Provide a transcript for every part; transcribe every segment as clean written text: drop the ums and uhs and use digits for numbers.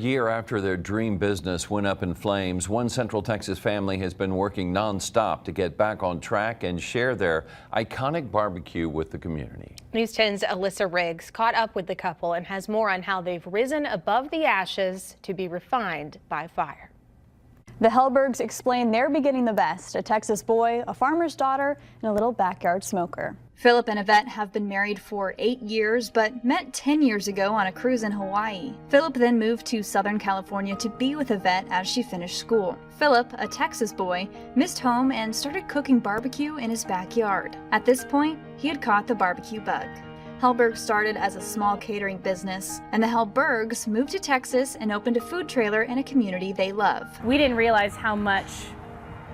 A year after their dream business went up in flames, one Central Texas family has been working nonstop to get back on track and share their iconic barbecue with the community. News 10's Alyssa Riggs caught up with the couple and has more on how they've risen above the ashes to be refined by fire. The Helbergs explain they're beginning the best: a Texas boy, a farmer's daughter, and a little backyard smoker. Philip and Yvette have been married for 8 years, but met 10 years ago on a cruise in Hawaii. Philip then moved to Southern California to be with Yvette as she finished school. Philip, a Texas boy, missed home and started cooking barbecue in his backyard. At this point, he had caught the barbecue bug. Helberg started as a small catering business, and the Helbergs moved to Texas and opened a food trailer in a community they love. We didn't realize how much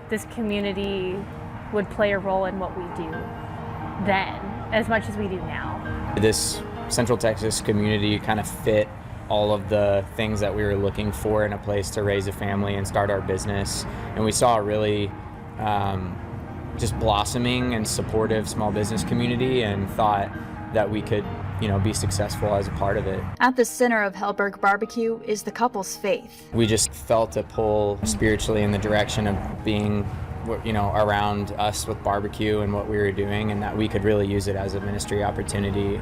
this community would play a role in what we do then, as much as we do now. This Central Texas community kind of fit all of the things that we were looking for in a place to raise a family and start our business. And we saw a really just blossoming and supportive small business community and thought that we could, be successful as a part of it. At the center of Helberg Barbecue is the couple's faith. We just felt a pull spiritually in the direction of being around us with barbecue and what we were doing, and that we could really use it as a ministry opportunity,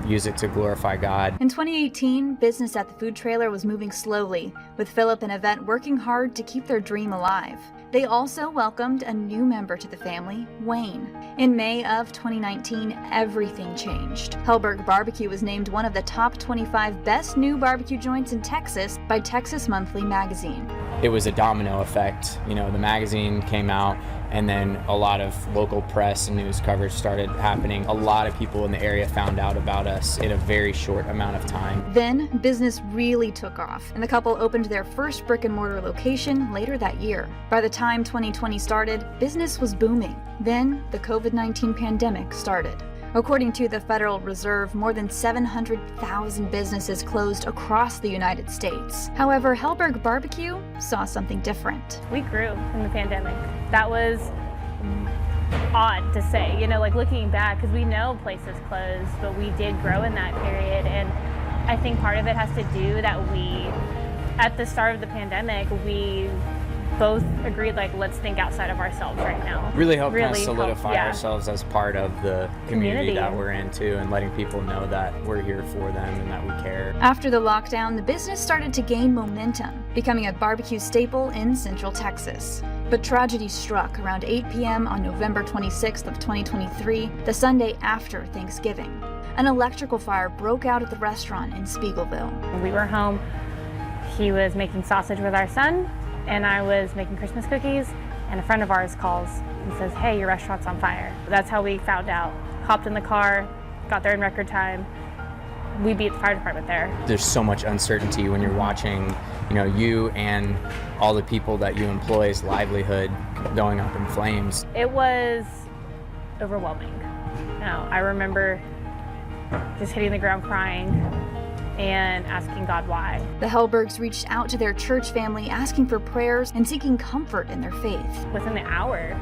use it to glorify God. In 2018, business at the food trailer was moving slowly, with Philip and Yvette working hard to keep their dream alive. They also welcomed a new member to the family, Wayne. In May of 2019, everything changed. Helberg Barbecue was named one of the top 25 best new barbecue joints in Texas by Texas Monthly magazine. It was a domino effect. The magazine came out, and then a lot of local press and news coverage started happening. A lot of people in the area found out about us in a very short amount of time. Then business really took off, and the couple opened their first brick and mortar location later that year. By the time 2020 started, business was booming. Then the COVID-19 pandemic started. According to the Federal Reserve, more than 700,000 businesses closed across the United States. However, Helberg Barbecue saw something different. We grew in the pandemic. That was odd to say, looking back, because we know places closed, but we did grow in that period. And I think part of it has to do that at the start of the pandemic, we both agreed, let's think outside of ourselves right now. Really helped kind of solidify ourselves as part of the community that we're into, and letting people know that we're here for them and that we care. After the lockdown, the business started to gain momentum, becoming a barbecue staple in Central Texas. But tragedy struck around 8 p.m. on November 26th of 2023, the Sunday after Thanksgiving. An electrical fire broke out at the restaurant in Spiegelville. We were home. He was making sausage with our son, and I was making Christmas cookies, and a friend of ours calls and says, "Hey, your restaurant's on fire." That's how we found out. Hopped in the car, got there in record time. We beat the fire department there. There's so much uncertainty when you're watching, you and all the people that you employ's livelihood going up in flames. It was overwhelming. I remember just hitting the ground crying and asking God why. The Helbergs reached out to their church family, asking for prayers and seeking comfort in their faith. Within the hour,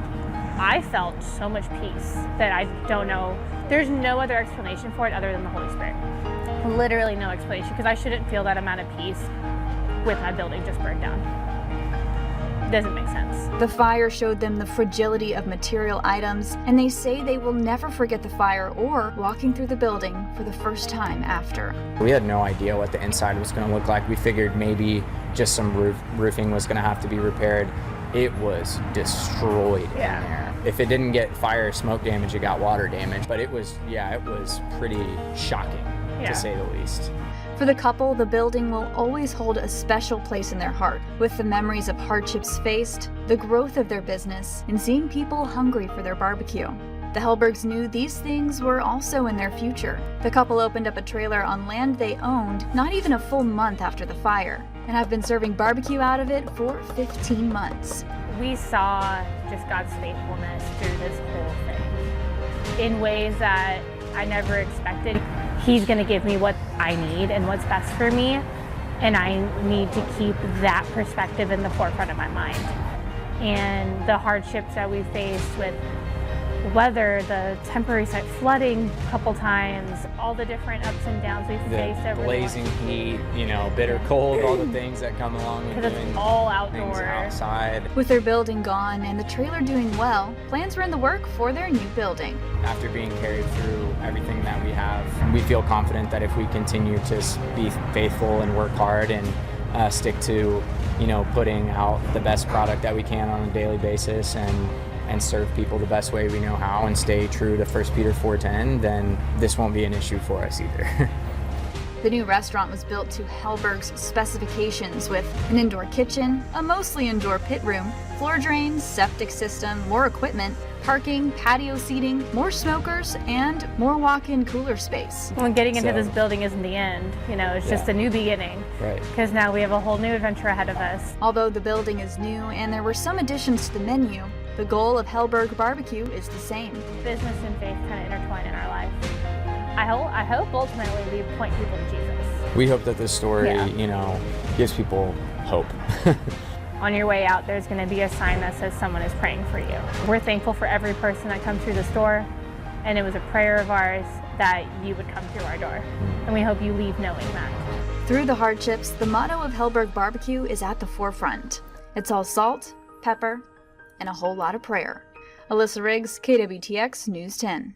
I felt so much peace that I don't know. There's no other explanation for it other than the Holy Spirit. Literally no explanation, because I shouldn't feel that amount of peace with my building just burned down. It doesn't make sense. The fire showed them the fragility of material items, and they say they will never forget the fire or walking through the building for the first time after. We had no idea what the inside was going to look like. We figured maybe just some roofing was going to have to be repaired. It was destroyed in there. If it didn't get fire or smoke damage, it got water damage. But it was pretty shocking, to say the least. For the couple, the building will always hold a special place in their heart, with the memories of hardships faced, the growth of their business, and seeing people hungry for their barbecue. The Helbergs knew these things were also in their future. The couple opened up a trailer on land they owned not even a full month after the fire, and have been serving barbecue out of it for 15 months. We saw just God's faithfulness through this whole thing in ways that I never expected. He's going to give me what I need and what's best for me, and I need to keep that perspective in the forefront of my mind. And the hardships that we faced with weather, the temporary site flooding a couple times, all the different ups and downs we've faced over blazing heat, you know, bitter cold, all the things that come along with because doing it's all things outdoor. outside. With their building gone and the trailer doing well, plans were in the work for their new building. After being carried through everything that we have, we feel confident that if we continue to be faithful and work hard and stick to, you know, putting out the best product that we can on a daily basis and serve people the best way we know how and stay true to 1 Peter 4:10, then this won't be an issue for us either. The new restaurant was built to Helberg's specifications with an indoor kitchen, a mostly indoor pit room, floor drains, septic system, more equipment, parking, patio seating, more smokers, and more walk-in cooler space. When getting into this building isn't the end, you know, it's just a new beginning. Right. Because now we have a whole new adventure ahead of us. Although the building is new and there were some additions to the menu, the goal of Helberg Barbecue is the same. Business and faith kind of intertwine in our life. I hope ultimately we point people to Jesus. We hope that this story, you know, gives people hope. On your way out, there's going to be a sign that says someone is praying for you. We're thankful for every person that comes through the store, and it was a prayer of ours that you would come through our door. And we hope you leave knowing that. Through the hardships, the motto of Helberg Barbecue is at the forefront. It's all salt, pepper, and a whole lot of prayer. Alyssa Riggs, KWTX News 10.